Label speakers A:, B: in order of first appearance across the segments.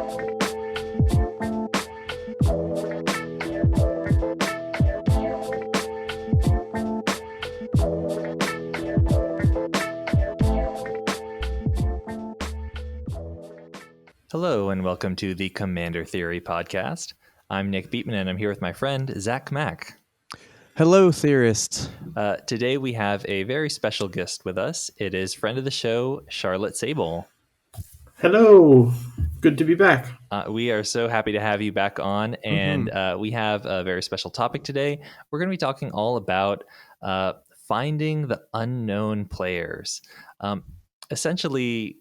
A: Hello and welcome to the Commander Theory podcast. I'm Nick Beatman and I'm here with my friend Zach Mack.
B: Hello, theorists.
A: Today we have a very special guest with us. It is friend of the show, Charlotte Sable.
C: Hello. Good to be back.
A: We are so happy to have you back on, and we have a very special topic today. We're going to be talking all about finding the unknown players. Essentially,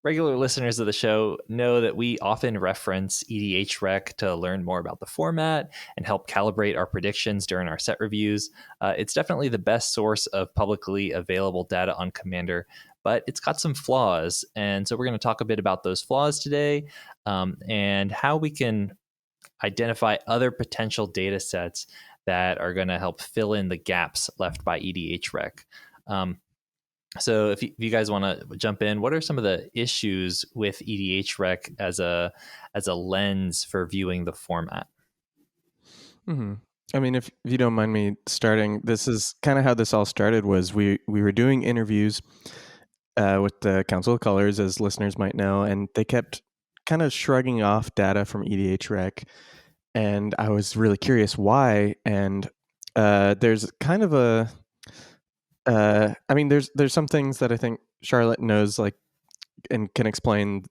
A: regular listeners of the show know that we often reference EHRec to learn more about the format and help calibrate our predictions during our set reviews. It's definitely the best source of publicly available data on Commander, but it's got some flaws. And so we're going to talk a bit about those flaws today and how we can identify other potential data sets that are going to help fill in the gaps left by EHRec. So if you guys want to jump in, what are some of the issues with EHRec as a lens for viewing the format?
B: Mm-hmm. I mean, if you don't mind me starting, this is kind of how this all started. Was we were doing interviews with the Council of Colors, as listeners might know, and they kept kind of shrugging off data from EHRec, and I was really curious why. And there's kind of a there's some things that I think Charlotte knows, like, and can explain.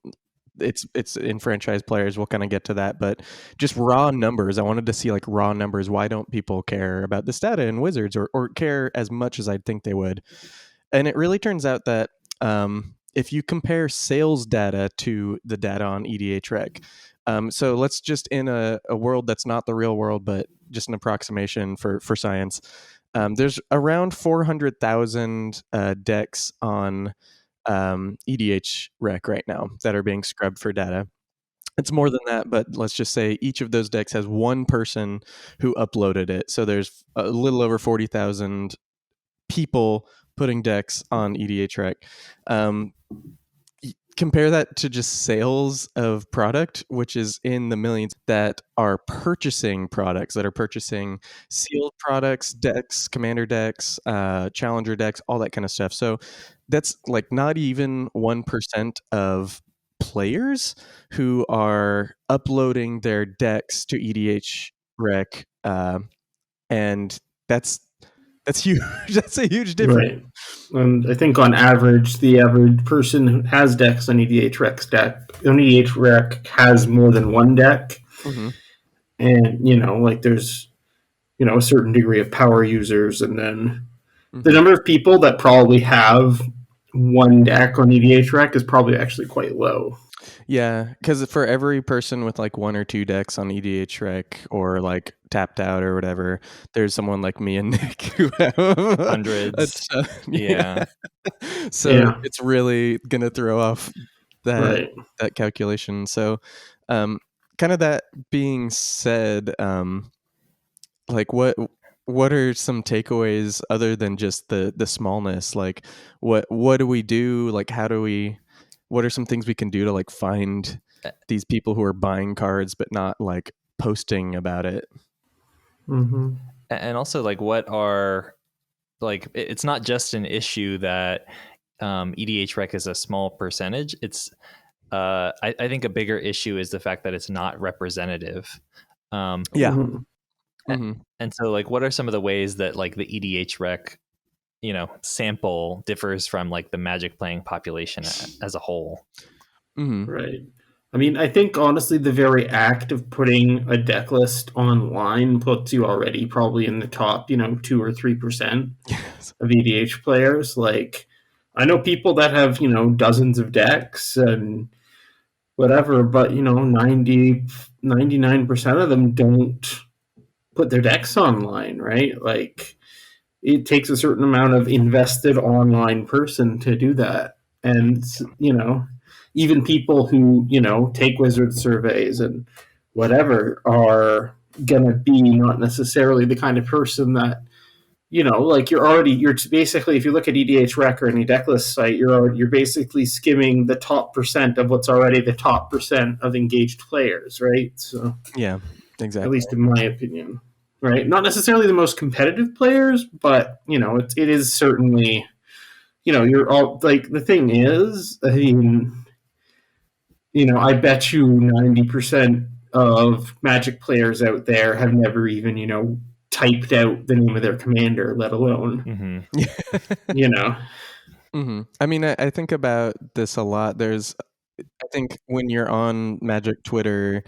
B: It's in franchise players. We'll kind of get to that, but just raw numbers. I wanted to see like raw numbers. Why don't people care about this data in Wizards or care as much as I'd think they would? And it really turns out that if you compare sales data to the data on EHRec, so let's just in a world that's not the real world, but just an approximation for science. There's around 400,000 decks on EHRec right now that are being scrubbed for data. It's more than that, but let's just say each of those decks has one person who uploaded it. So there's a little over 40,000 people putting decks on EHRec. Compare that to just sales of product, which is in the millions, that are purchasing products, that are purchasing sealed products, decks, commander decks, challenger decks, all that kind of stuff. So that's like not even 1% of players who are uploading their decks to EHRec, and that's huge. That's a huge difference.
C: Right. And I think on average, the average person who has decks on EHRec has more than one deck. Mm-hmm. And, there's, a certain degree of power users. And then the number of people that probably have one deck on EHRec is probably actually quite low.
B: Yeah, because for every person with like one or two decks on EHRec or like tapped out or whatever, there's someone like me and Nick who have
A: hundreds. Yeah.
B: So it's really gonna throw off that calculation. So, kind of that being said, like what are some takeaways other than just the smallness? Like what do we do? Like what are some things we can do to like find these people who are buying cards but not like posting about it?
A: Mm-hmm. And also, like, what are, like, it's not just an issue that EHRec is a small percentage. It's I think a bigger issue is the fact that it's not representative.
B: Mm-hmm.
A: And so, like, what are some of the ways that like the EHRec sample differs from like the Magic playing population as a whole?
B: Mm-hmm.
C: Right. I mean, I think honestly the very act of putting a deck list online puts you already probably in the top 2 or 3% of EDH players. Like, I know people that have dozens of decks and whatever, but 99% of them don't put their decks online, right? Like, it takes a certain amount of invested online person to do that. And, even people who, take wizard surveys and whatever are going to be not necessarily the kind of person that like you're basically, if you look at EDHRec or any decklist site, you're basically skimming the top percent of what's already the top percent of engaged players, right? So
B: Yeah,
C: at
B: exactly.
C: least in my opinion, right? Not necessarily the most competitive players, but it is certainly, you're all like, the thing is, I mean, I bet you 90% of Magic players out there have never even, typed out the name of their commander, let alone, you know.
B: I mean, I think about this a lot. I think when you're on Magic Twitter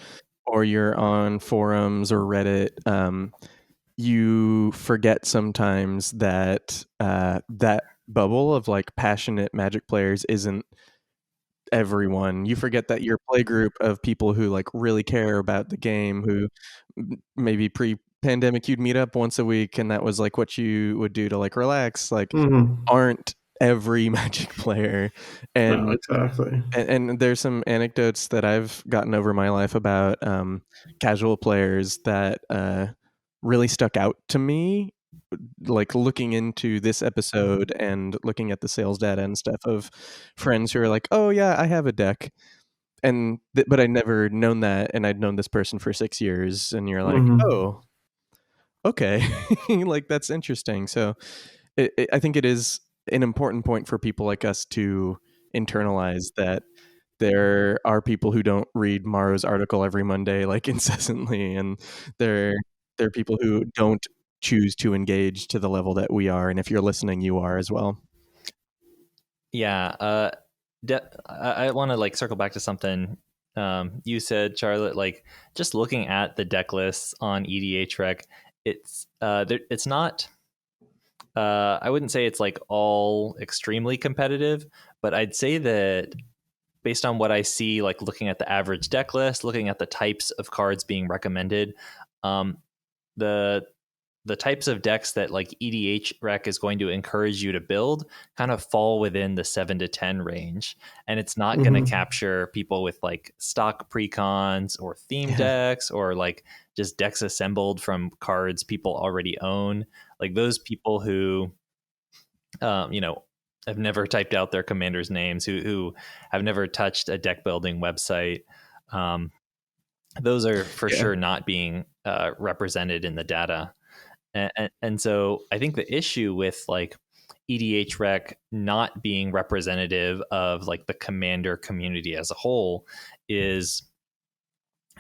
B: or you're on forums or Reddit, you forget sometimes that that bubble of like passionate Magic players isn't everyone. You forget that your play group of people who like really care about the game, who maybe pre-pandemic you'd meet up once a week and that was like what you would do to like relax, like aren't every Magic player.
C: No,
B: And
C: exactly.
B: and there's some anecdotes that I've gotten over my life about casual players that really stuck out to me, like looking into this episode and looking at the sales data and stuff of friends who are like, "Oh yeah, I have a deck," and but I'd never known that, and I'd known this person for 6 years, and you're like, "Oh, okay," like that's interesting. So, I think it is an important point for people like us to internalize that there are people who don't read Maro's article every Monday like incessantly, and there are people who don't choose to engage to the level that we are, and if you're listening, you are as well.
A: Yeah, I want to like circle back to something you said, Charlotte. Like just looking at the deck lists on EDHRec, it's not. I wouldn't say it's like all extremely competitive, but I'd say that based on what I see, like looking at the average deck list, looking at the types of cards being recommended, um, the the types of decks that like EDHRec is going to encourage you to build kind of fall within the 7 to 10 range. And it's not going to capture people with like stock precons or theme decks or like just decks assembled from cards people already own. Like those people who, have never typed out their commanders' names, who have never touched a deck building website. Those are for sure not being represented in the data. And so I think the issue with like EDHRec not being representative of like the commander community as a whole is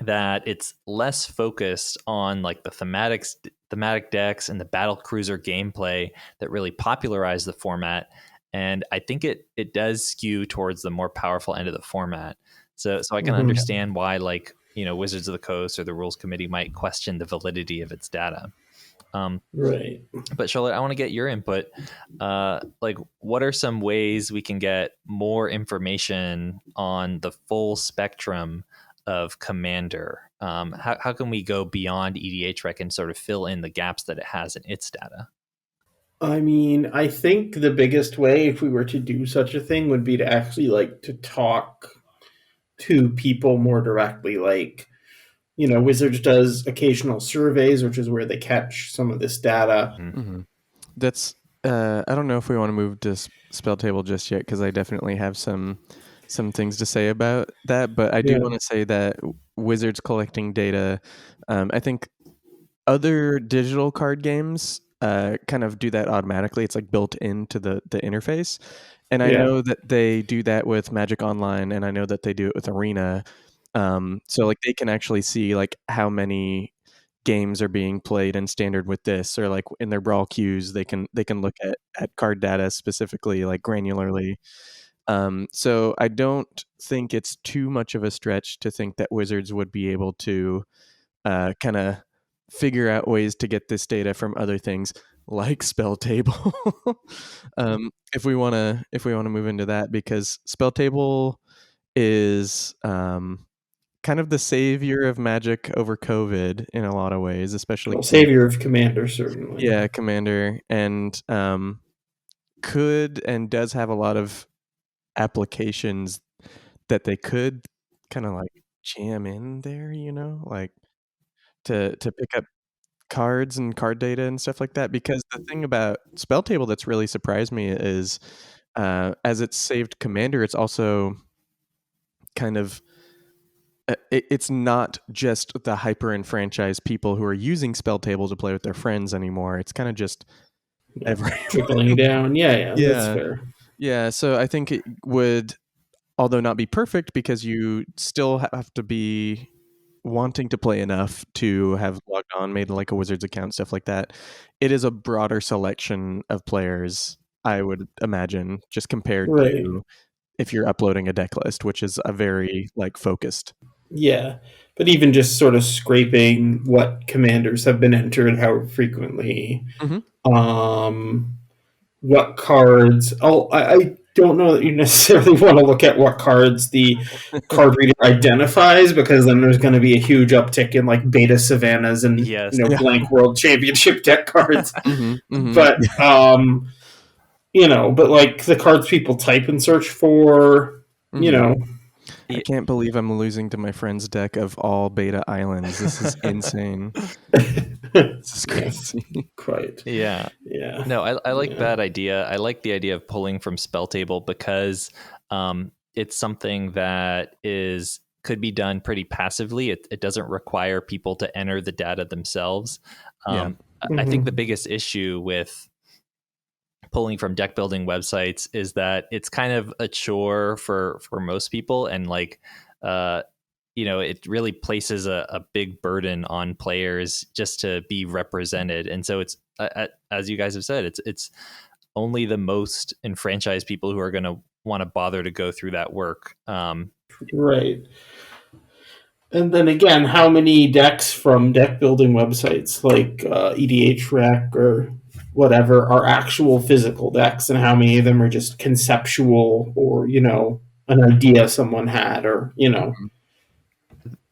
A: that it's less focused on like the thematic decks and the battle cruiser gameplay that really popularized the format. And I think it does skew towards the more powerful end of the format. So I can understand why like, Wizards of the Coast or the rules committee might question the validity of its data.
C: Right.
A: But Charlotte, I want to get your input. Like, what are some ways we can get more information on the full spectrum of Commander? How can we go beyond EDHRec and sort of fill in the gaps that it has in its data?
C: I mean, I think the biggest way, if we were to do such a thing, would be to actually like to talk to people more directly. Like, Wizards does occasional surveys, which is where they catch some of this data.
B: That's I don't know if we want to move to Spell Table just yet, because I definitely have some things to say about that, but I do want to say that Wizards collecting data, I think other digital card games kind of do that automatically. It's like built into the interface. And I know that they do that with Magic Online, and I know that they do it with Arena. So like they can actually see like how many games are being played in standard with this, or like in their brawl queues they can look at card data specifically, like granularly. So I don't think it's too much of a stretch to think that Wizards would be able to kind of figure out ways to get this data from other things like Spell Table. If we want to move into that, because Spell Table is kind of the savior of Magic over COVID in a lot of ways, especially
C: savior of Commander, certainly.
B: Yeah, Commander, and could and does have a lot of applications that they could kind of like jam in there, like to pick up cards and card data and stuff like that. Because the thing about Spell Table that's really surprised me is, as it's saved Commander, it's also kind of it's not just the hyper enfranchised people who are using Spell Table to play with their friends anymore. It's kind of just everyone.
C: Trickling down. Yeah, that's
B: Yeah.
C: fair.
B: Yeah, so I think it would, although not be perfect, because you still have to be wanting to play enough to have logged on, made like a Wizards account, stuff like that. It is a broader selection of players, I would imagine, just compared
C: Right.
B: to if you're uploading a deck list, which is a very like focused.
C: Yeah, but even just sort of scraping what commanders have been entered, how frequently, what cards. I don't know that you necessarily want to look at what cards the card reader identifies, because then there's going to be a huge uptick in like beta savannas and
A: Yes.
C: blank world championship deck cards.
B: Mm-hmm.
C: But but like the cards people type and search for,
B: I can't believe I'm losing to my friend's deck of all beta islands. This is insane. This is crazy.
C: Yes, quite.
A: Yeah.
C: Yeah.
A: No, I like that idea. I like the idea of pulling from Spell Table because it's something that could be done pretty passively. It doesn't require people to enter the data themselves. I think the biggest issue with pulling from deck building websites is that it's kind of a chore for most people, and like it really places a big burden on players just to be represented. And so it's as you guys have said, it's only the most enfranchised people who are going to want to bother to go through that work.
C: Right. And then again, how many decks from deck building websites like EDHRec or whatever are actual physical decks, and how many of them are just conceptual, or an idea someone had, or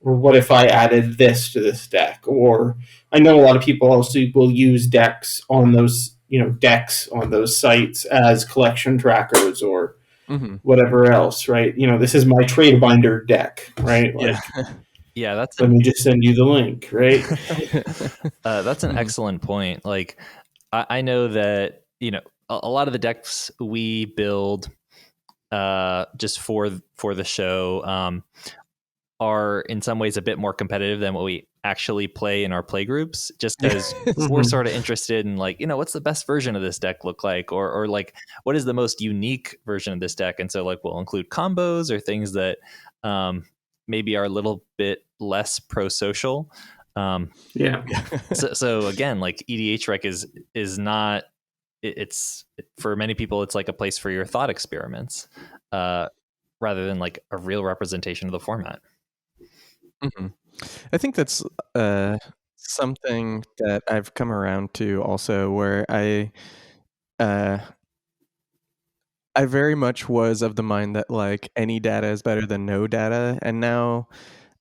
C: or what if I added this to this deck? Or I know a lot of people also will use decks on those sites as collection trackers or whatever else, right? This is my trade binder deck, right? Like,
A: yeah,
C: let me just send you the link, right?
A: That's an excellent point. Like, I know that a lot of the decks we build just for the show are in some ways a bit more competitive than what we actually play in our play groups, just because we're sort of interested in like, what's the best version of this deck look like, or like what is the most unique version of this deck. And so like we'll include combos or things that maybe are a little bit less pro-social. So again, like EDHRec is not, it's for many people it's like a place for your thought experiments rather than like a real representation of the format.
B: I think that's something that I've come around to also, where I very much was of the mind that like any data is better than no data, and now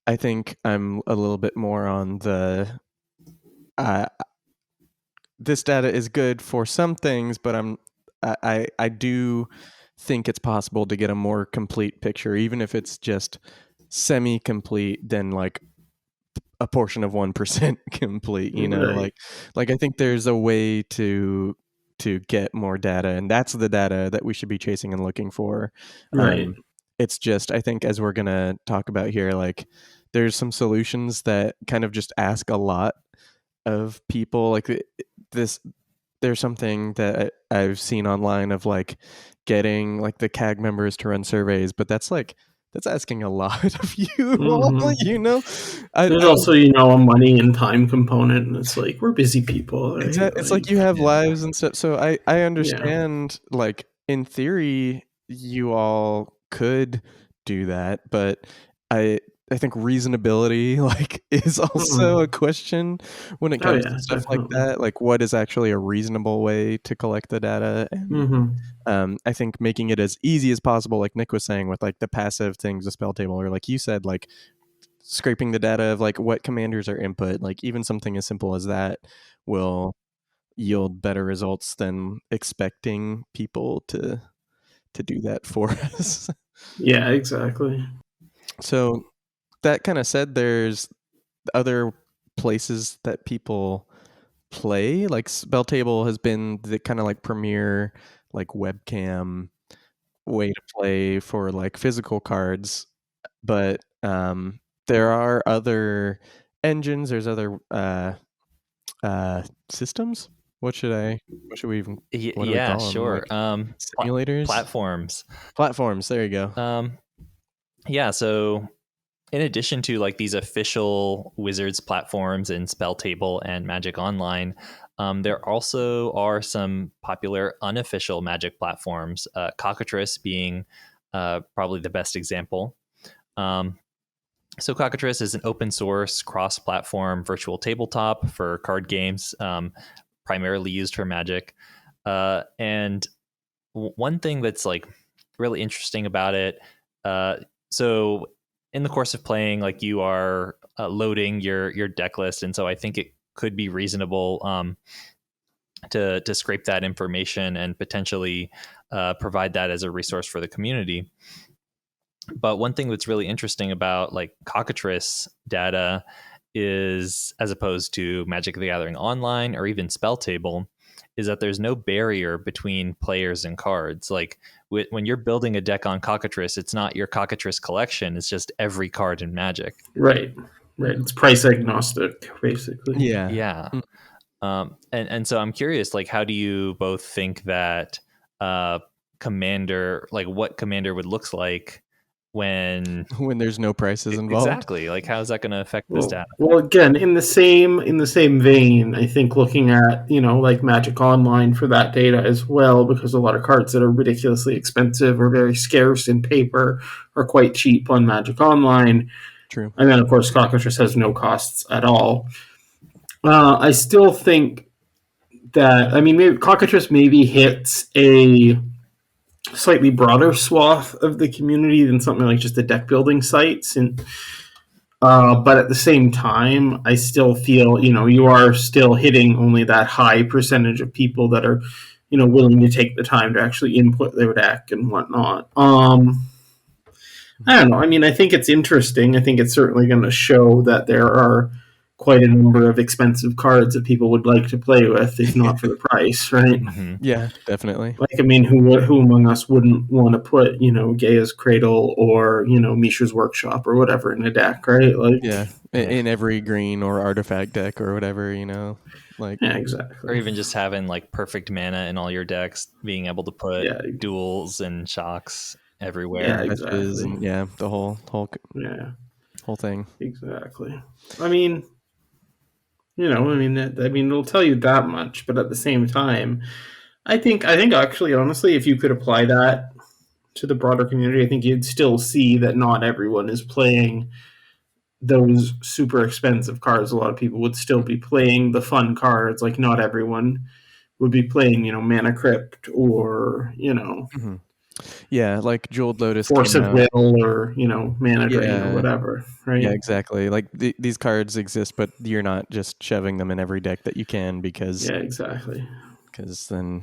B: I think I'm a little bit more on the this data is good for some things, but I do think it's possible to get a more complete picture, even if it's just semi-complete than like a portion of 1% complete,
C: Right.
B: like I think there's a way to get more data, and that's the data that we should be chasing and looking for.
C: Right.
B: It's just, I think, as we're gonna talk about here, like there's some solutions that kind of just ask a lot of people. Like there's something that I've seen online of like getting like the CAG members to run surveys, but that's asking a lot of you all,
C: There's also, a money and time component, and it's like, we're busy people. Right?
B: Exactly. It's like you have lives and stuff. So I understand, like in theory, you all could do that, but I think reasonability like is also a question when it comes to stuff like that. Like, what is actually a reasonable way to collect the data? And I think making it as easy as possible, like Nick was saying, with like the passive things, the spell table, or like you said, like scraping the data of like what commanders are input, like even something as simple as that will yield better results than expecting people to do that for us.
C: Yeah, exactly.
B: So that kind of said, there's other places that people play. Like Spell Table has been the kind of like premier like webcam way to play for like physical cards, but there are other engines. There's other systems. What should we even what do we
A: Yeah,
B: call them?
A: sure.
B: Like simulators,
A: Platforms.
B: There you go.
A: Yeah, so in addition to like these official Wizards platforms in Spell Table and Magic Online, there also are some popular unofficial Magic platforms, Cockatrice being probably the best example. So Cockatrice is an open source cross-platform virtual tabletop for card games, primarily used for Magic. And one thing that's like really interesting about it, so in the course of playing, like you are loading your deck list, and so I think it could be reasonable to scrape that information and potentially provide that as a resource for the community. But one thing that's really interesting about like Cockatrice data is, as opposed to Magic the Gathering Online or even Spell Table, is that there's no barrier between players and cards. Like when you're building a deck on Cockatrice, it's not your Cockatrice collection, it's just every card in Magic.
C: Right. It's price agnostic, basically.
A: Yeah. And so I'm curious, like, how do you both think that Commander, like what Commander would look like when
B: there's no prices involved?
A: Exactly. Like, how is that going to affect this data?
C: Well, again, in the same vein, I think looking at like Magic Online for that data as well, because a lot of cards that are ridiculously expensive or very scarce in paper are quite cheap on Magic Online.
B: True.
C: And then, of course, Cockatrice has no costs at all. I still think that Cockatrice maybe hits a slightly broader swath of the community than something like just the deck building sites, and but at the same time, I still feel you are still hitting only that high percentage of people that are willing to take the time to actually input their deck and whatnot. I don't know. I think it's interesting. I think it's certainly going to show that there are quite a number of expensive cards that people would like to play with, if not for the price, right?
A: Mm-hmm.
B: Yeah, definitely.
C: Like, who among us wouldn't want to put, Gaia's Cradle or, Mishra's Workshop or whatever in a deck, right? Like,
B: yeah, in every green or artifact deck or whatever, like.
C: Yeah, exactly.
A: Or even just having like perfect mana in all your decks, being able to put duels and shocks everywhere.
C: Yeah, exactly.
B: And, the whole thing.
C: Exactly. It'll tell you that much, but at the same time, I think actually, honestly, if you could apply that to the broader community, I think you'd still see that not everyone is playing those super expensive cards. A lot of people would still be playing the fun cards. Like, not everyone would be playing, Mana Crypt or,
B: Mm-hmm. Yeah, like Jeweled Lotus,
C: Force of Will, or Mana Drain or whatever, right?
B: Yeah, exactly. Like these cards exist, but you're not just shoving them in every deck that you can because
C: exactly.
B: Because then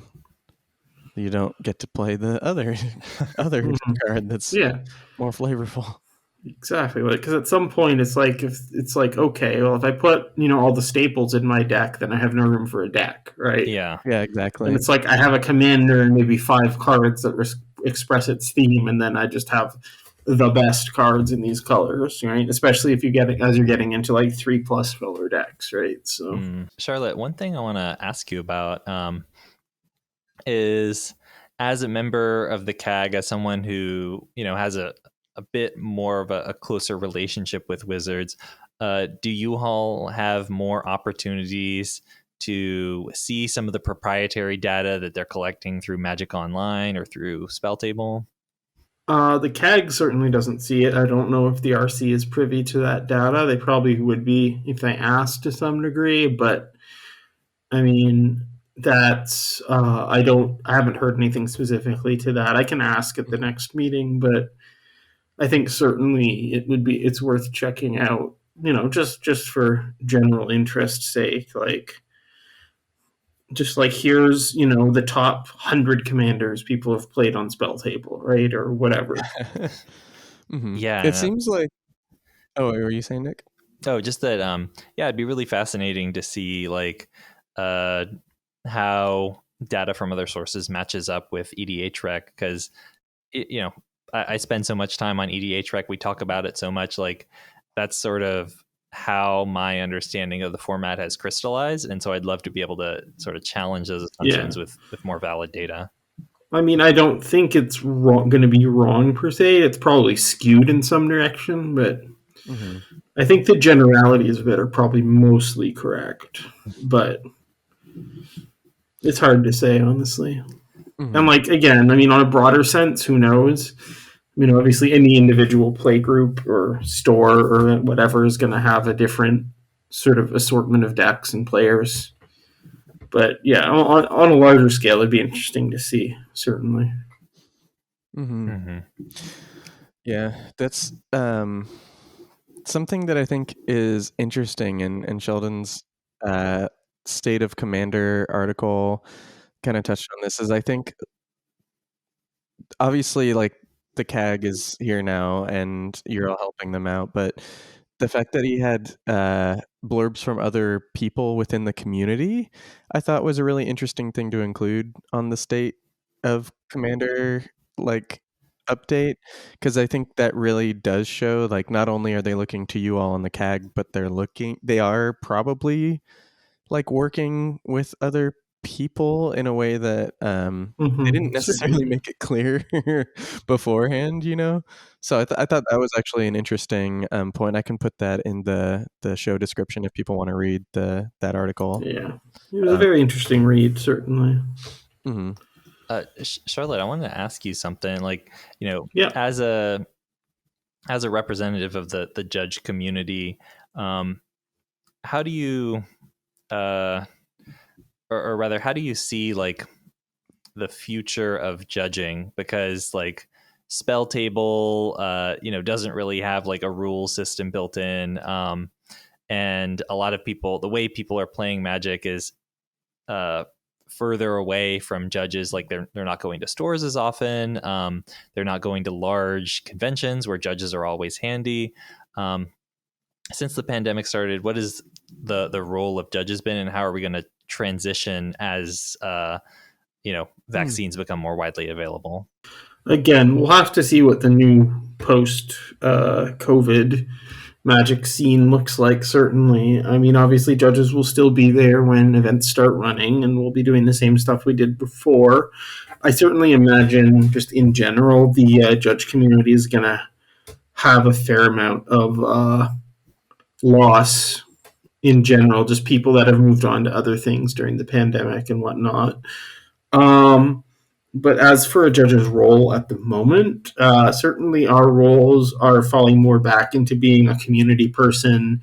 B: you don't get to play the other card that's more flavorful.
C: Exactly, because at some point it's like okay, well, if I put all the staples in my deck, then I have no room for a deck, right?
A: Yeah,
B: exactly.
C: And it's like I have a commander and maybe 5 cards that express its theme, and then I just have the best cards in these colors, right? Especially if you're getting into like 3+ filler decks, right? So,
A: Charlotte, one thing I want to ask you about is, as a member of the CAG, as someone who has a bit more of a closer relationship with Wizards, do you all have more opportunities to see some of the proprietary data that they're collecting through Magic Online or through Spell Table?
C: The CAG certainly doesn't see it. I don't know if the RC is privy to that data. They probably would be if they asked to some degree, but that's I haven't heard anything specifically to that. I can ask at the next meeting, but I think certainly it's worth checking out, just for general interest's sake. Like, just like, here's, the top 100 commanders people have played on Spell Table, right? Or whatever.
B: Mm-hmm. Yeah. It seems like, what were you saying, Nick?
A: Oh, just that, it'd be really fascinating to see, like, how data from other sources matches up with EDHRec, because I spend so much time on EDHRec. We talk about it so much. Like, that's sort of how my understanding of the format has crystallized, and so I'd love to be able to sort of challenge those assumptions with more valid data.
C: I mean, I don't think it's going to be wrong per se. It's probably skewed in some direction, but I think the generalities of it are probably mostly correct. But it's hard to say, honestly. And like, again, I mean, on a broader sense, who knows? Obviously any individual play group or store or whatever is going to have a different sort of assortment of decks and players. But yeah, on a larger scale, it'd be interesting to see, certainly.
B: Yeah, that's something that I think is interesting in Sheldon's State of Commander article kind of touched on this, is I think obviously like the CAG is here now and you're all helping them out, but the fact that he had blurbs from other people within the community, I thought was a really interesting thing to include on the State of Commander like update, because I think that really does show like not only are they looking to you all on the CAG, but they are probably like working with other people in a way that they didn't necessarily make it clear beforehand, so I thought that was actually an interesting point. I can put that in the show description if people want to read that article.
C: Yeah, it was a very interesting read, certainly.
A: Charlotte, I wanted to ask you something, like, as a representative of the judge community, how do you or rather, how do you see like the future of judging? Because like Spell Table, doesn't really have like a rule system built in, and a lot of people, the way people are playing Magic is further away from judges. Like they're not going to stores as often. They're not going to large conventions where judges are always handy. Since the pandemic started, what is the role of judges been, and how are we going to transition as vaccines become more widely available?
C: Again, we'll have to see what the new post COVID Magic scene looks like, certainly. I mean, obviously judges will still be there when events start running, and we'll be doing the same stuff we did before. I certainly imagine, just in general, the judge community is going to have a fair amount of loss in general, just people that have moved on to other things during the pandemic and whatnot. But as for a judge's role at the moment, certainly our roles are falling more back into being a community person,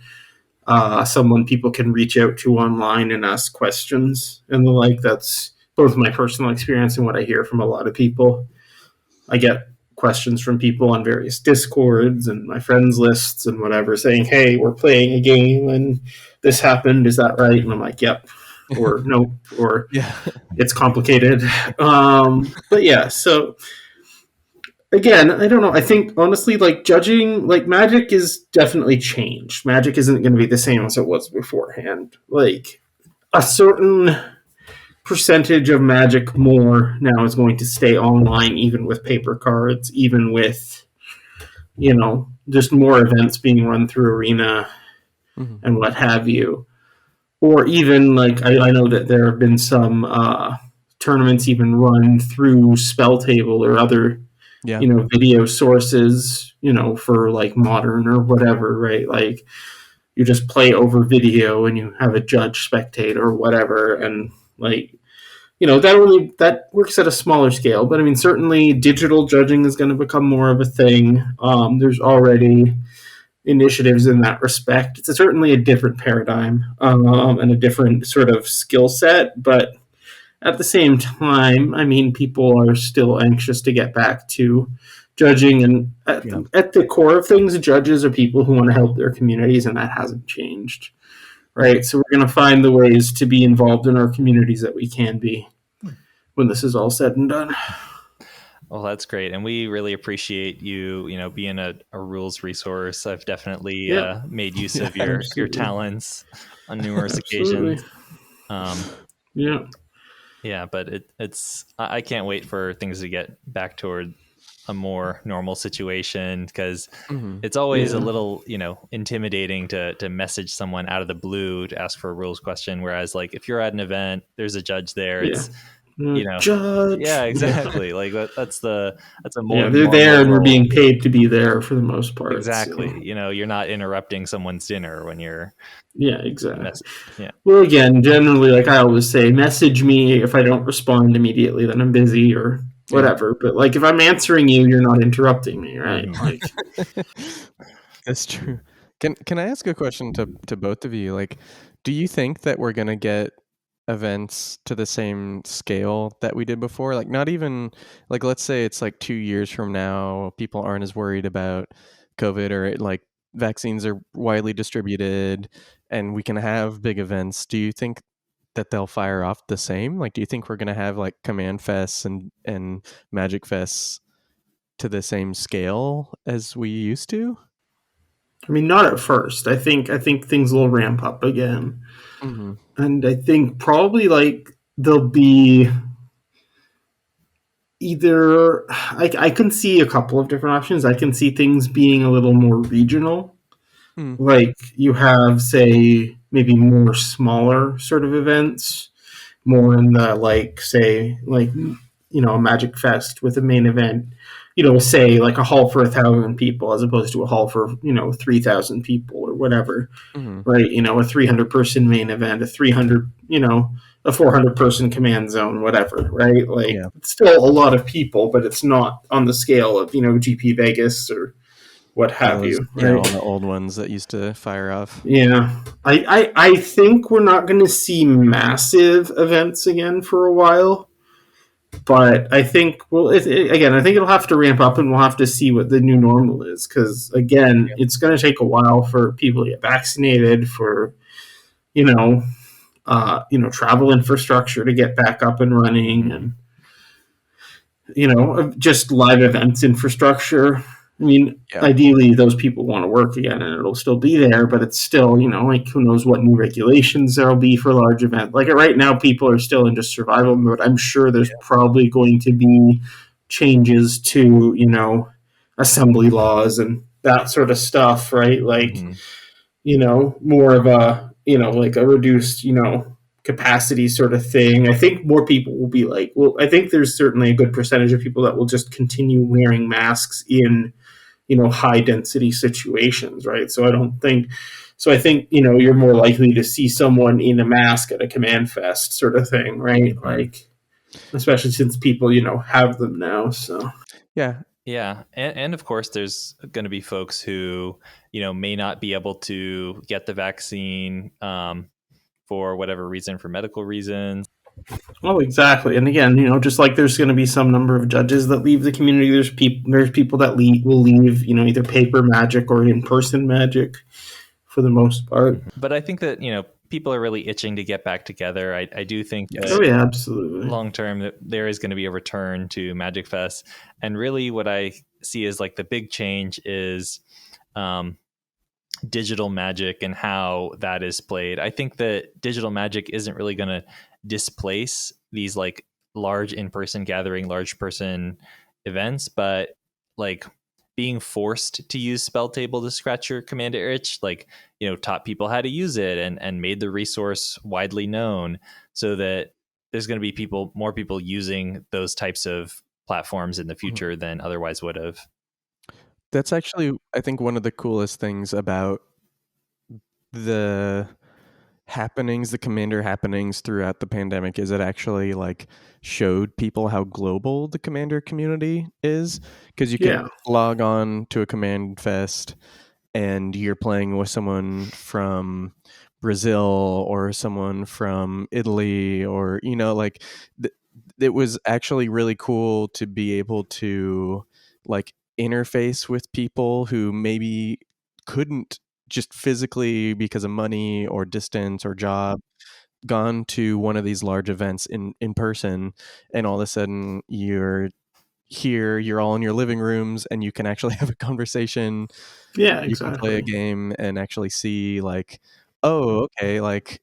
C: someone people can reach out to online and ask questions and the like. That's both my personal experience and what I hear from a lot of people. I get questions from people on various Discords and my friends lists and whatever saying, hey, we're playing a game and this happened. Is that right? And I'm like, yep. Or no, or it's complicated. But yeah, so again, I don't know. I think honestly, like judging, like Magic is definitely changed. Magic isn't going to be the same as it was beforehand. Like a certain percentage of Magic more now is going to stay online, even with paper cards, even with, just more events being run through Arena and what have you. Or even like I know that there have been some tournaments even run through Spell Table or other video sources, for like Modern or whatever, right? Like you just play over video and you have a judge spectate or whatever, and like that works at a smaller scale. But I mean, certainly digital judging is going to become more of a thing. There's already initiatives in that respect. It's certainly a different paradigm and a different sort of skill set, but at the same time, I mean, people are still anxious to get back to judging, and at the core of things, judges are people who want to help their communities, and that hasn't changed, right? So we're going to find the ways to be involved in our communities that we can be when this is all said and done.
A: Well, that's great. And we really appreciate you, being a rules resource. I've definitely made use of your talents on numerous occasions.
C: Yeah.
A: Yeah, but it's I can't wait for things to get back toward a more normal situation, because it's always a little, intimidating to message someone out of the blue to ask for a rules question. Whereas, like, if you're at an event, there's a judge there.
C: Yeah.
A: It's, you know,
C: Judge.
A: yeah, exactly. Like that's a
C: Yeah,
A: more
C: they're there
A: normal
C: and they're
A: role.
C: being paid to be there for the most part.
A: Exactly.
C: So.
A: You're not interrupting someone's dinner when you're
C: Yeah, exactly.
A: yeah.
C: Well, again, generally, like I always say, message me if I don't respond immediately, then I'm busy or whatever. But like if I'm answering you, you're not interrupting me, right? Like
B: That's true. Can I ask a question to both of you? Like, do you think that we're gonna get events to the same scale that we did before? Like, not even like, let's say it's like 2 years from now, people aren't as worried about COVID, or like vaccines are widely distributed and we can have big events. Do you think that they'll fire off the same? Like, do you think we're gonna have like Command Fests and Magic Fests to the same scale as we used to?
C: I mean, not at first. I think things will ramp up again.
B: Mm-hmm.
C: And I think probably like there'll be either I can see a couple of different options. I can see things being a little more regional.
B: Mm.
C: Like you have, say, maybe more smaller sort of events, more in the like, say, like a Magic Fest with a main event. Say like a hall for 1,000 people as opposed to a hall for 3,000 people or whatever,
B: Mm-hmm.
C: right? A 300-person main event, a 300, a 400-person command zone, whatever, right? Like
B: Yeah.
C: it's still a lot of people, but it's not on the scale of GP Vegas or what have you,
B: Yeah,
C: right?
B: all the old ones that used to fire off.
C: Yeah, I think we're not going to see massive events again for a while, but I think again, I think it'll have to ramp up, and we'll have to see what the new normal is, because again, it's going to take a while for people to get vaccinated, for you know, travel infrastructure to get back up and running, and just live events infrastructure. I mean,
B: Yeah.
C: ideally, those people want to work again, and it'll still be there. But it's still, like who knows what new regulations there'll be for large events. Like right now, people are still in just survival mode. I'm sure there's probably going to be changes to assembly laws and that sort of stuff, right? Like more of a like a reduced capacity sort of thing. I think more people will be like, well, I think there's certainly a good percentage of people that will just continue wearing masks in high density situations, right? So I think you're more likely to see someone in a mask at a command fest sort of thing, right? Like especially since people have them now. So
A: Yeah, and of course, there's going to be folks who may not be able to get the vaccine for whatever reason, for medical reasons.
C: Oh, exactly. And again, just like there's going to be some number of judges that leave the community, there's people that will leave, either paper Magic or in person Magic, for the most part.
A: But I think that people are really itching to get back together. I do think that
C: Oh yeah, absolutely.
A: long term that there is going to be a return to Magic Fest, and really what I see is like the big change is digital Magic and how that is played. I think that digital Magic isn't really going to displace these like large in-person gathering, large person events, but like being forced to use spell table to scratch your commander itch, like taught people how to use it and made the resource widely known, so that there's going to be more people using those types of platforms in the future than otherwise would have.
B: That's actually, I think, one of the coolest things about the commander happenings throughout the pandemic, is it actually like showed people how global the commander community is, because you can log on to a command fest and you're playing with someone from Brazil or someone from Italy, or like it was actually really cool to be able to like interface with people who maybe couldn't just physically, because of money or distance or job, gone to one of these large events in person, and all of a sudden you're here, you're all in your living rooms, and you can actually have a conversation.
C: Yeah,
B: You can play a
C: exactly.
B: game and actually see like, oh, okay, like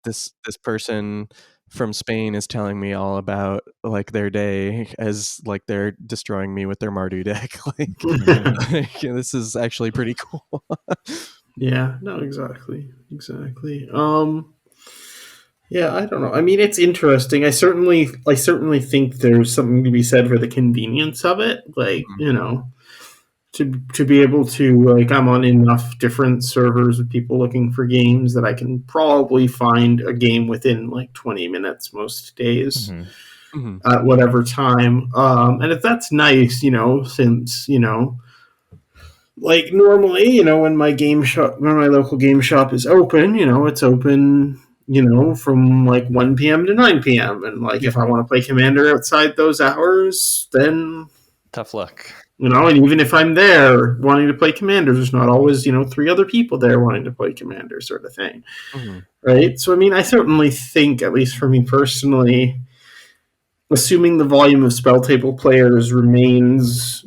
B: this person from Spain is telling me all about like their day as like they're destroying me with their Mardu deck. Like this is actually pretty cool.
C: Yeah, no, exactly. Yeah, I don't know. I mean, it's interesting. I certainly think there's something to be said for the convenience of it. Like, to be able to, like, I'm on enough different servers with people looking for games that I can probably find a game within like 20 minutes most days. At whatever time. And if that's nice, since, like normally, when my local game shop is open, it's open, from like 1 p.m. to 9 p.m. And like, if I want to play Commander outside those hours, then
A: tough luck.
C: And even if I'm there wanting to play Commander, there's not always, 3 other people there wanting to play Commander, sort of thing. Right? So, I mean, I certainly think, at least for me personally, assuming the volume of spell table players remains,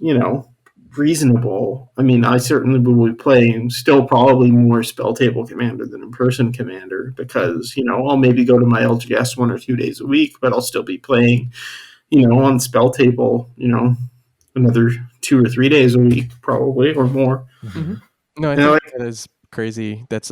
C: reasonable, I mean, I certainly will be playing still probably more spell table Commander than in-person Commander because, I'll maybe go to my LGS 1 or 2 days a week, but I'll still be playing, on spell table, another 2 or 3 days a week probably or more.
B: No, I think that is crazy. It's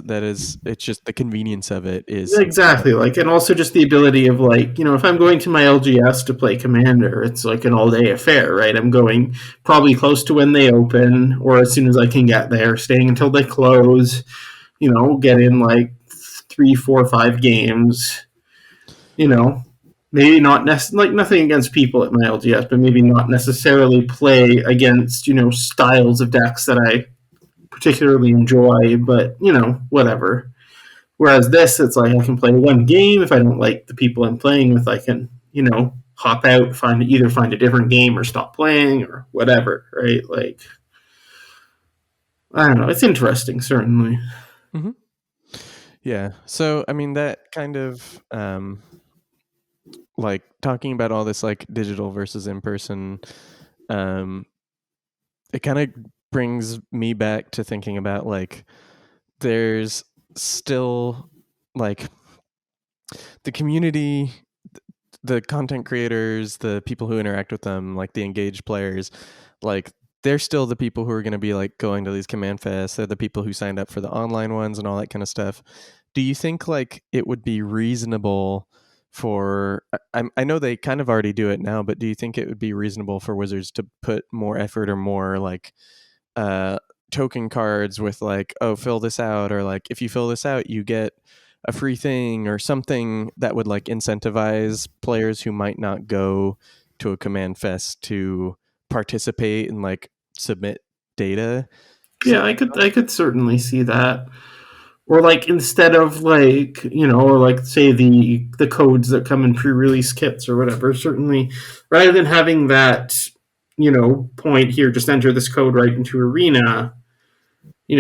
B: just the convenience of it is
C: exactly like, and also just the ability of like, if I'm going to my LGS to play Commander, it's like an all-day affair, right? I'm going probably close to when they open or as soon as I can get there, staying until they close, get in like 3, 4, 5 games, maybe not like nothing against people at my LGS, but maybe not necessarily play against, styles of decks that I particularly enjoy, but, whatever. Whereas this, it's like I can play one game. If I don't like the people I'm playing with, I can, hop out, either find a different game or stop playing or whatever, right? Like, I don't know. It's interesting, certainly.
B: Yeah. So, I mean, that kind of, like, talking about all this, like, digital versus in-person, it kind of brings me back to thinking about, like, there's still, like, the community, the content creators, the people who interact with them, like the engaged players, like they're still the people who are going to be like going to these command fests. They're the people who signed up for the online ones and all that kind of stuff. Do you think like it would be reasonable for, I know they kind of already do it now, but do you think it would be reasonable for Wizards to put more effort or more like token cards with like, oh, fill this out, or like if you fill this out you get a free thing or something that would like incentivize players who might not go to a command fest to participate and like submit data?
C: Yeah, I could certainly see that. Or like instead of like, or like say the codes that come in pre-release kits or whatever, certainly rather than having that, point here, just enter this code right into Arena,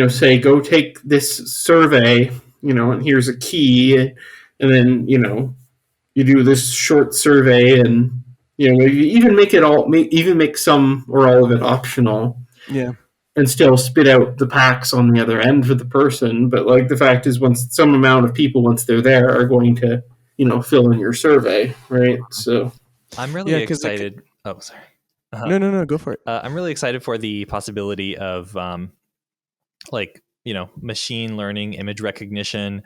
C: say go take this survey, and here's a key, and then, you do this short survey and, maybe even make some or all of it optional.
B: Yeah.
C: And still spit out the packs on the other end for the person. But like the fact is, once some amount of people, once they're there, are going to, fill in your survey, right? So
A: I'm really excited. Oh, sorry.
B: No, go for it.
A: I'm really excited for the possibility of like, machine learning, image recognition.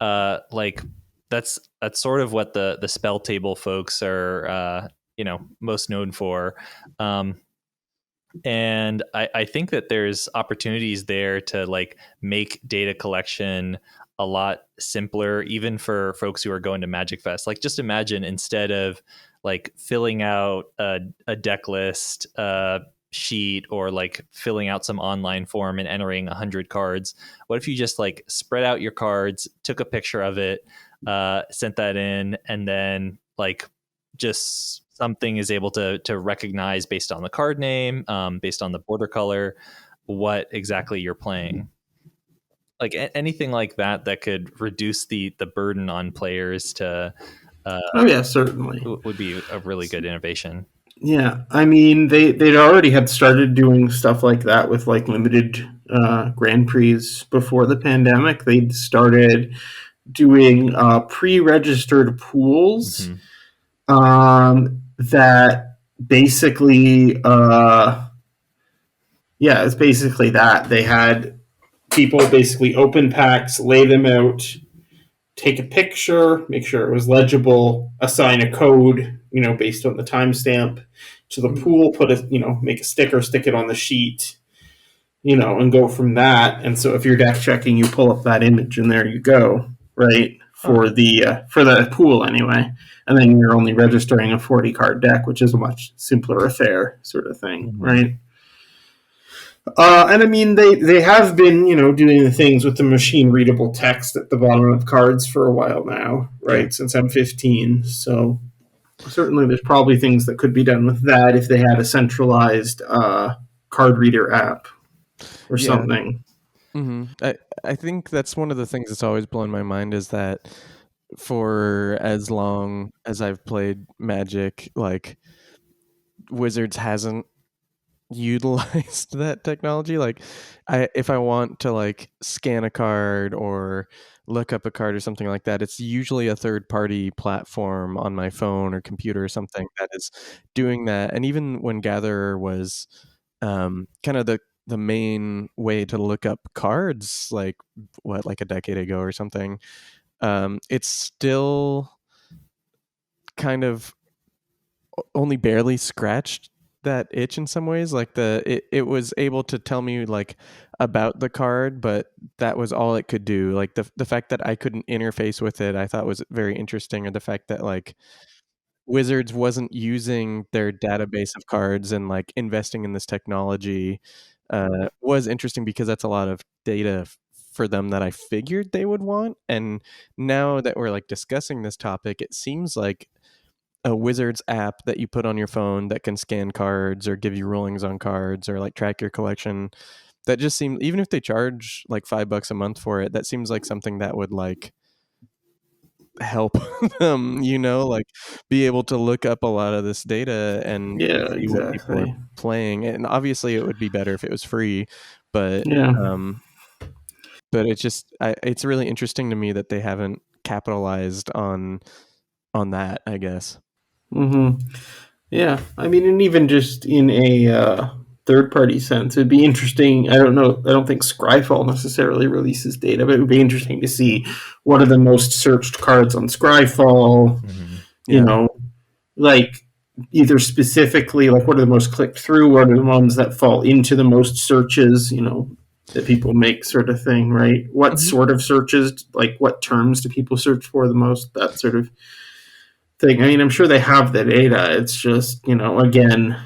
A: Like that's sort of what the spell table folks are, most known for. And I think that there's opportunities there to like make data collection a lot simpler, even for folks who are going to Magic Fest. Like just imagine instead of like filling out a deck list sheet or like filling out some online form and entering 100 cards, what if you just like spread out your cards, took a picture of it, sent that in, and then like just something is able to recognize based on the card name, based on the border color, what exactly you're playing. Like anything like that could reduce the burden on players to.
C: Oh yeah, certainly
A: would be a really good innovation.
C: Yeah, I mean they'd already had started doing stuff like that with like limited Grand Prix before the pandemic. They'd started doing pre-registered pools that basically, it's basically that they had people basically open packs, lay them out, take a picture, make sure it was legible, assign a code, based on the timestamp to the pool, make a sticker, stick it on the sheet, and go from that. And so if you're deck checking, you pull up that image and there you go, right? For the pool anyway. And then you're only registering a 40 card deck, which is a much simpler affair, sort of thing, right? And I mean, they have been, doing the things with the machine readable text at the bottom of cards for a while now, right? Yeah. Since M15. So certainly there's probably things that could be done with that if they had a centralized card reader app or something.
B: I think that's one of the things that's always blown my mind is that for as long as I've played Magic, like Wizards hasn't utilized that technology. Like if I want to like scan a card or look up a card or something like that, it's usually a third party platform on my phone or computer or something that is doing that. And even when Gatherer was kind of the main way to look up cards, like a decade ago or something, it's still kind of only barely scratched that itch in some ways. Like it was able to tell me like about the card, but that was all it could do. Like the fact that I couldn't interface with it, I thought was very interesting. Or the fact that like Wizards wasn't using their database of cards and like investing in this technology was interesting because that's a lot of data for them that I figured they would want. And now that we're like discussing this topic, it seems like a Wizards app that you put on your phone that can scan cards or give you rulings on cards or like track your collection. That just seems, even if they charge like $5 a month for it, that seems like something that would like help them, like be able to look up a lot of this data and see what people are playing. And obviously it would be better if it was free, but but it's just it's really interesting to me that they haven't capitalized on that, I guess.
C: Yeah, I mean, and even just in a third-party sense, it'd be interesting. I don't know. I don't think Scryfall necessarily releases data, but it would be interesting to see what are the most searched cards on Scryfall. Like either specifically, like what are the most clicked through, what are the ones that fall into the most searches, that people make, sort of thing, right? What sort of searches, like what terms do people search for the most? That sort of thing. I mean, I'm sure they have the data. It's just, again,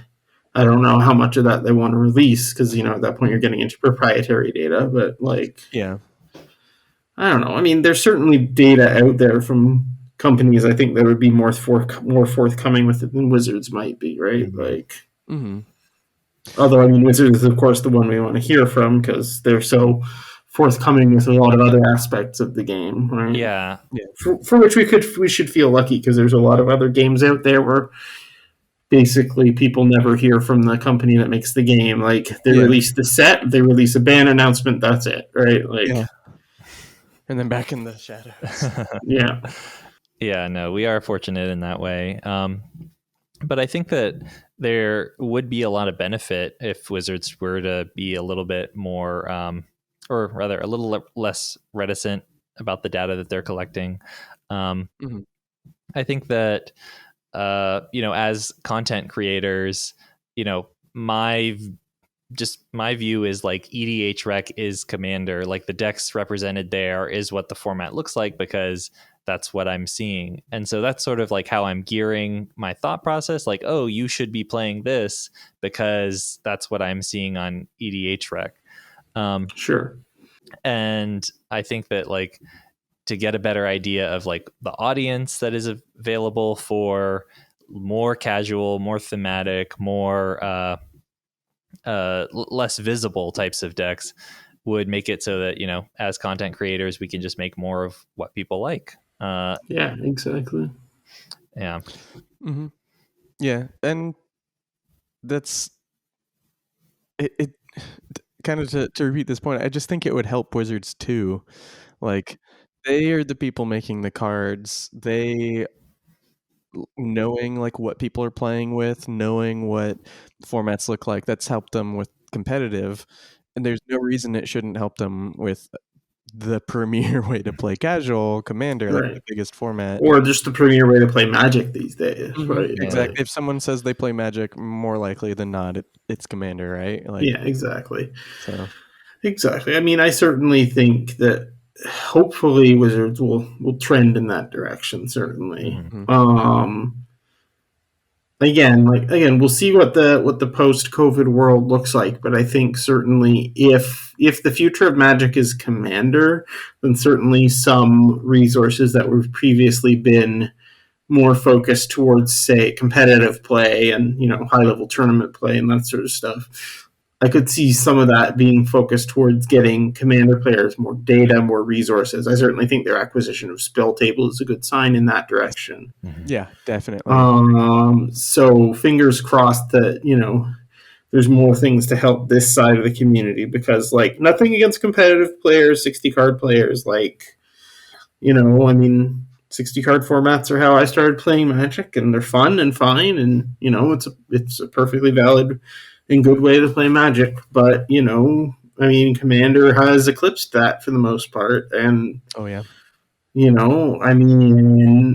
C: I don't know how much of that they want to release because, at that point you're getting into proprietary data. But I don't know. I mean, there's certainly data out there from companies, I think, that would be more forthcoming with it than Wizards might be, right? Although, I mean, Wizards is, of course, the one we want to hear from because they're so forthcoming with a lot of other aspects of the game, right?
A: Yeah.
C: For which we should feel lucky because there's a lot of other games out there where basically people never hear from the company that makes the game. Like they release the set, they release a ban announcement, that's it, right? Like,
B: and then back in the shadows.
A: Yeah, no, we are fortunate in that way. But I think that there would be a lot of benefit if Wizards were to be a little bit more, or rather a little less reticent about the data that they're collecting. I think that, as content creators, my view is like EHRec is Commander. Like the decks represented there is what the format looks like because that's what I'm seeing. And so that's sort of like how I'm gearing my thought process. Like, oh, you should be playing this because that's what I'm seeing on EHRec.
C: Sure.
A: And I think that like to get a better idea of like the audience that is available for more casual, more thematic, more less visible types of decks would make it so that, as content creators, we can just make more of what people like.
C: Yeah, exactly.
A: Yeah.
B: Yeah. And that's it kind of to repeat this point. I just think it would help Wizards too. Like they are the people making the cards. They knowing like what people are playing with, knowing what formats look like, that's helped them with competitive, and there's no reason it shouldn't help them with the premier way to play casual, Commander, like the biggest format.
C: Or just the premier way to play Magic these days, right?
B: Exactly. If someone says they play Magic, more likely than not, it's Commander, right? Like,
C: yeah, exactly.
B: So,
C: exactly. I mean, I certainly think that hopefully Wizards will trend in that direction. Certainly. Again, we'll see what the post-COVID world looks like, but I think certainly if the future of Magic is Commander, then certainly some resources that were previously been more focused towards, say, competitive play and high-level tournament play and that sort of stuff, I could see some of that being focused towards getting Commander players more data, more resources. I certainly think their acquisition of Spell Table is a good sign in that direction.
B: Yeah, definitely.
C: So fingers crossed that, there's more things to help this side of the community, because nothing against competitive players, 60 card players, 60 card formats are how I started playing Magic, and they're fun and fine, and it's a perfectly valid and good way to play Magic. But Commander has eclipsed that for the most part, and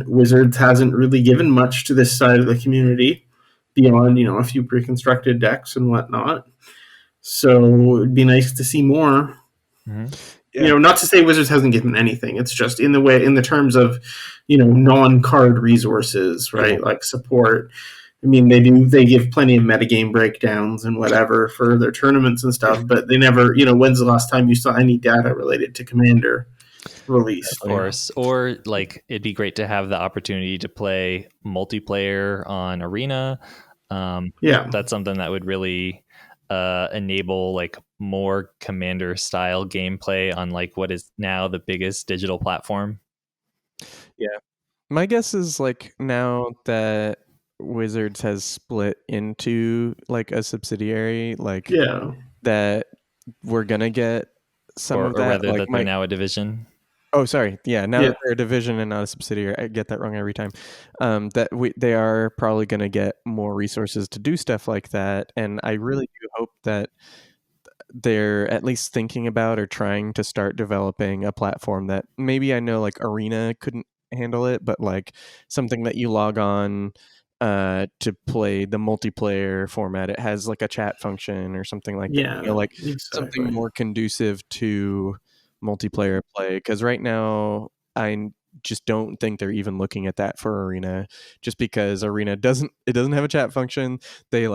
C: Wizards hasn't really given much to this side of the community beyond a few pre-constructed decks and whatnot. So it'd be nice to see more. Not to say Wizards hasn't given anything. It's just in the terms of, non-card resources, right? Like support. I mean, they give plenty of metagame breakdowns and whatever for their tournaments and stuff, but they never, when's the last time you saw any data related to Commander released?
A: Of course. Or it'd be great to have the opportunity to play multiplayer on Arena. That's something that would really enable more Commander style gameplay on what is now the biggest digital platform.
B: Yeah, my guess is now that Wizards has split into a subsidiary, that we're gonna get some of that,
A: or rather that they're now a division.
B: Oh, sorry. Yeah, now that they're a division and not a subsidiary, I get that wrong every time. They are probably going to get more resources to do stuff like that, and I really do hope that they're at least thinking about or trying to start developing a platform that maybe, I know Arena couldn't handle it, but something that you log on to play the multiplayer format. It has a chat function or something like that.
C: Exactly.
B: Something more conducive to multiplayer play, because right now I just don't think they're even looking at that for Arena, just because Arena doesn't have a chat function. They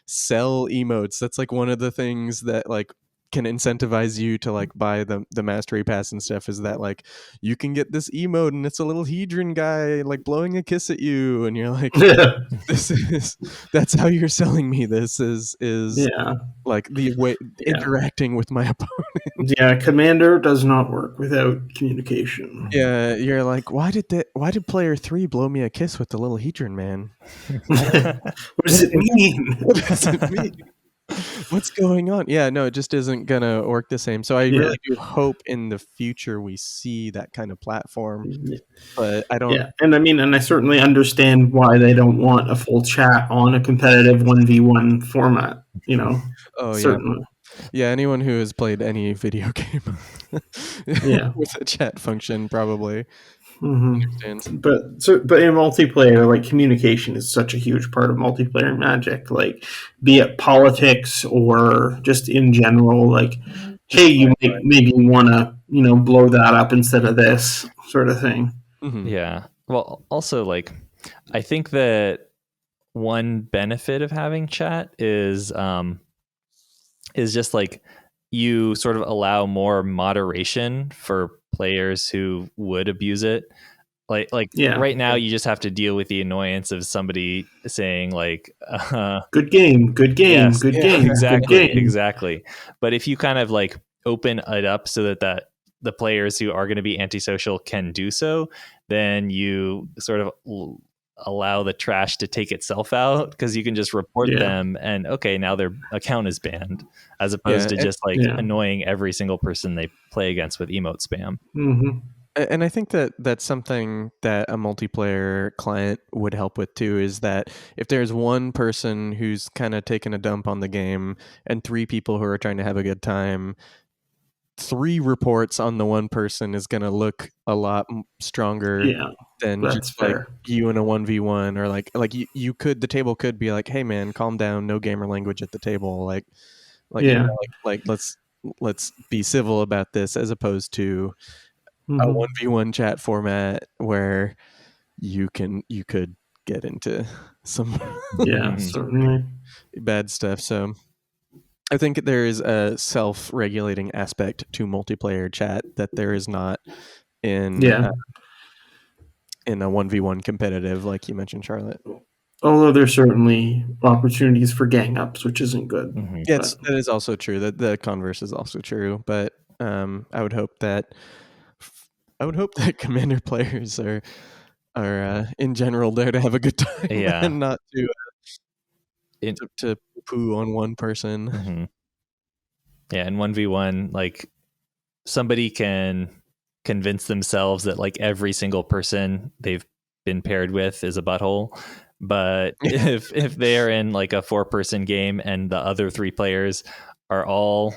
B: sell emotes. That's one of the things that can incentivize you to buy the mastery pass and stuff, is that you can get this emote and it's a little hedron guy blowing a kiss at you, and you're that's how you're selling me. This is the way interacting with my opponent.
C: Yeah, Commander does not work without communication.
B: Yeah, you're why did player 3 blow me a kiss with the little hedron man?
C: What does it mean?
B: What does it mean? What's going on? Yeah, no, it just isn't gonna work the same. So I really do hope in the future we see that kind of platform. But I don't.
C: Yeah, and I certainly understand why they don't want a full chat on a competitive 1v1 format.
B: Oh
C: certainly.
B: Yeah, anyone who has played any video game, with a chat function probably. Understands.
C: But in multiplayer, communication is such a huge part of multiplayer Magic. Be it politics or just in general, hey, you maybe want to blow that up instead of this sort of thing.
A: Yeah. Well, also I think that one benefit of having chat is just you sort of allow more moderation for players who would abuse it. Right now you just have to deal with the annoyance of somebody saying
C: good game, yes, good game,
A: exactly. But if you kind of open it up so that the players who are going to be antisocial can do so, then you sort of allow the trash to take itself out, because you can just report them and now their account is banned, as opposed to just annoying every single person they play against with emote spam.
B: And I think that that's something that a multiplayer client would help with too, is that if there's one person who's kind of taking a dump on the game and 3 people who are trying to have a good time, 3 reports on the one person is going to look a lot stronger than
C: that's
B: just like
C: fair.
B: you in a 1v1, or like you could, the table could be like, hey man, calm down, no gamer language at the table, like
C: Yeah.
B: let's be civil about this, as opposed to a 1v1 chat format where you could get into some
C: Yeah, certainly.
B: bad stuff. So I think there is a self-regulating aspect to multiplayer chat that there is not in in a 1v1 competitive, like you mentioned, Charlotte.
C: Although there's certainly opportunities for gang ups, which isn't good.
B: Yes, that is also true. That the converse is also true. But I would hope that Commander players are in general there to have a good time, and not to poo on one person.
A: Yeah, in 1v1, like somebody can convince themselves that like every single person they've been paired with is a butthole. But if they're in like a 4-person game and the other 3 players are all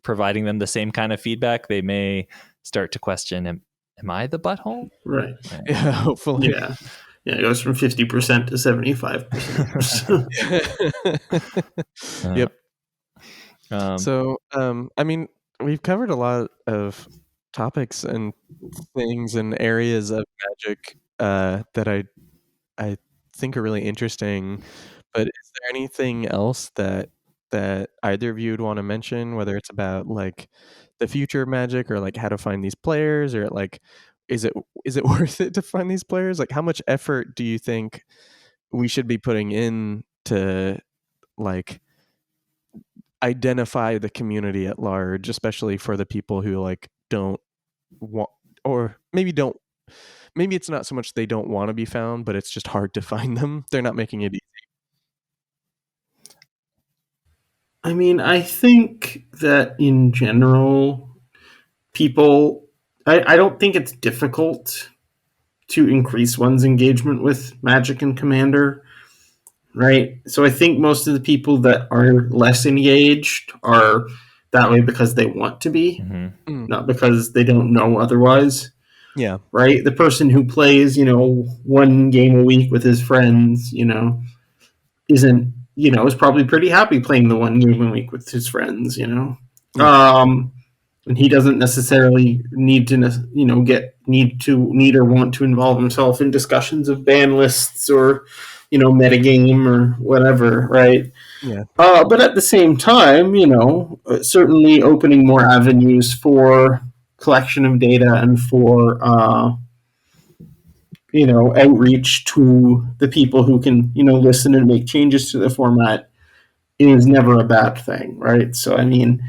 A: providing them the same kind of feedback, they may start to question, am I the butthole?
C: Right.
B: Yeah, hopefully.
C: Yeah. Yeah, it goes from 50% to 75%.
B: Yep. So, I mean, we've covered a lot of topics and things and areas of Magic that I think are really interesting. But is there anything else that either of you would want to mention, whether it's about like the future of Magic, or like how to find these players, or like is it worth it to find these players? Like, how much effort do you think we should be putting in to like identify the community at large, especially for the people who like don't want, or maybe it's not so much they don't want to be found, but it's just hard to find them. They're not making it easy.
C: I mean, I think that in general, people, I don't think it's difficult to increase one's engagement with Magic and Commander, right? So I think most of the people that are less engaged are that way because they want to be, not because they don't know otherwise.
B: Yeah.
C: Right? The person who plays, 1 game a week with his friends, isn't, is probably pretty happy playing the 1 game a week with his friends, Yeah. And he doesn't necessarily need to, need or want to involve himself in discussions of ban lists or, metagame or whatever, right?
B: Yeah.
C: But at the same time, certainly opening more avenues for collection of data and for outreach to the people who can listen and make changes to the format is never a bad thing, right? So I mean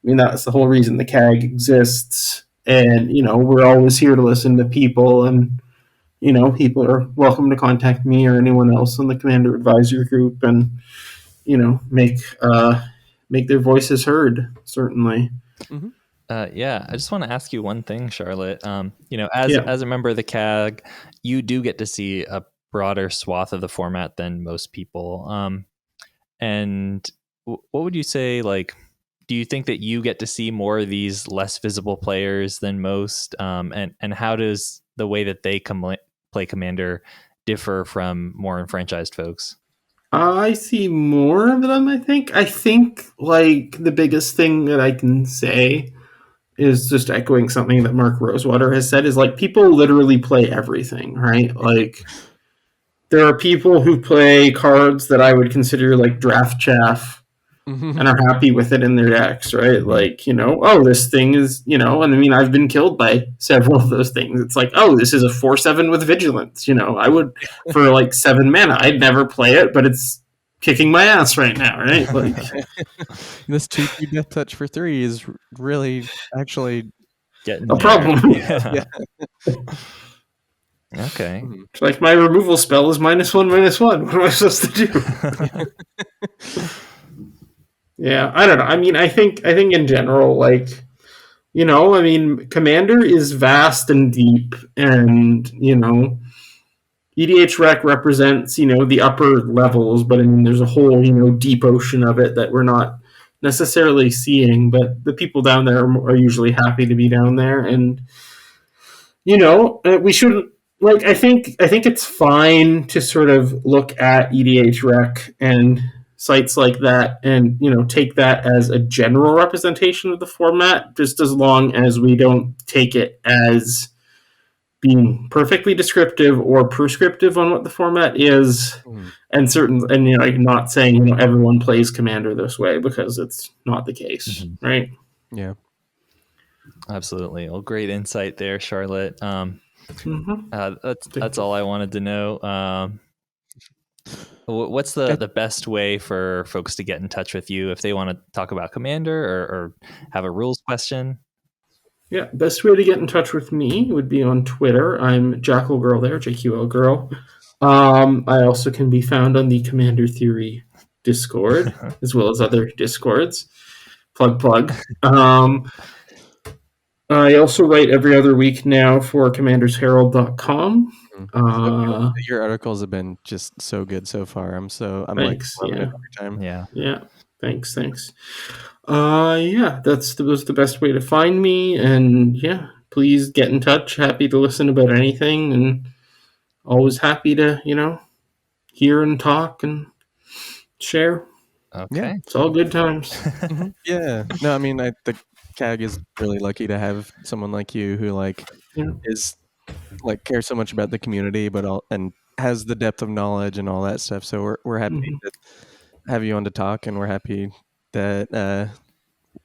C: that's the whole reason the CAG exists, and we're always here to listen to people, and people are welcome to contact me or anyone else on the Commander Advisory Group and make their voices heard, certainly.
A: Yeah, I just want to ask you one thing, Charlotte. As a member of the CAG, you do get to see a broader swath of the format than most people. And what would you say, like, do you think that you get to see more of these less visible players than most? And how does the way that they play Commander differ from more enfranchised folks?
C: I see more of them, I think. I think, like, the biggest thing that I can say is just echoing something that Mark Rosewater has said, is, like, people literally play everything, right? Like, there are people who play cards that I would consider, like, draft chaff and are happy with it in their decks, right? Like, this thing is, and I mean, I've been killed by several of those things. It's like, this is a 4/7 with vigilance. I would, for like 7 mana, I'd never play it, but it's kicking my ass right now, right? Like,
B: this 2/3 death touch for 3 is really actually
A: getting
C: a problem.
A: Yeah. Okay.
C: It's like my removal spell is -1/-1. What am I supposed to do? Yeah, I don't know. I mean, I think in general, like, you know, I mean, Commander is vast and deep, and, you know, EDHRec represents, you know, the upper levels, but I mean, there's a whole, you know, deep ocean of it that we're not necessarily seeing, but the people down there are usually happy to be down there. And, you know, we shouldn't, like, I think it's fine to sort of look at EDHRec and sites like that and, you know, take that as a general representation of the format, just as long as we don't take it as being perfectly descriptive or prescriptive on what the format is, and you know, like, not saying, you know, everyone plays Commander this way, because it's not the case, right?
B: Yeah,
A: absolutely. Well, great insight there, Charlotte. That's all I wanted to know. What's the best way for folks to get in touch with you if they want to talk about Commander or have a rules question?
C: Yeah, best way to get in touch with me would be on Twitter. I'm Jackal Girl there, JQL Girl. I also can be found on the Commander Theory Discord, as well as other Discords. Plug. I also write every other week now for commandersherald.com.
B: Your articles have been just so good so far. I'm
C: thanks,
B: like loving it every time.
A: Yeah.
C: Thanks. That was the best way to find me, and yeah, please get in touch. Happy to listen about anything, and always happy to, you know, hear and talk and share.
A: Okay.
C: It's all good times.
B: Yeah. No, I mean, the CAG is really lucky to have someone like you who is like cares so much about the community, and has the depth of knowledge and all that stuff. So we're happy to have you on to talk, and we're happy that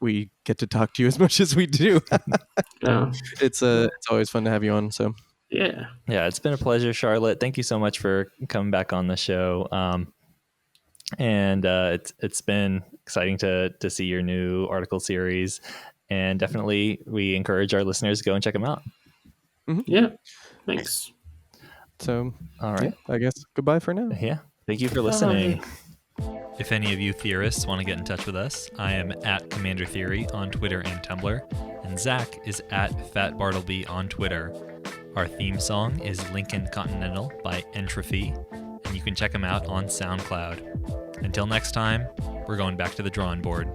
B: we get to talk to you as much as we do. It's always fun to have you on. So
C: yeah,
A: it's been a pleasure, Charlotte. Thank you so much for coming back on the show. And it's been exciting to see your new article series, and definitely we encourage our listeners to go and check them out.
C: Yeah, thanks.
B: So,
A: all right,
B: I guess goodbye for now.
A: Yeah, thank you for listening.
C: Bye.
A: If any of you theorists want to get in touch with us, I am at Commander Theory on Twitter and Tumblr, and Zach is at Fat Bartleby on Twitter. Our theme song is Lincoln Continental by Entropy, and you can check them out on SoundCloud. Until next time, we're going back to the drawing board.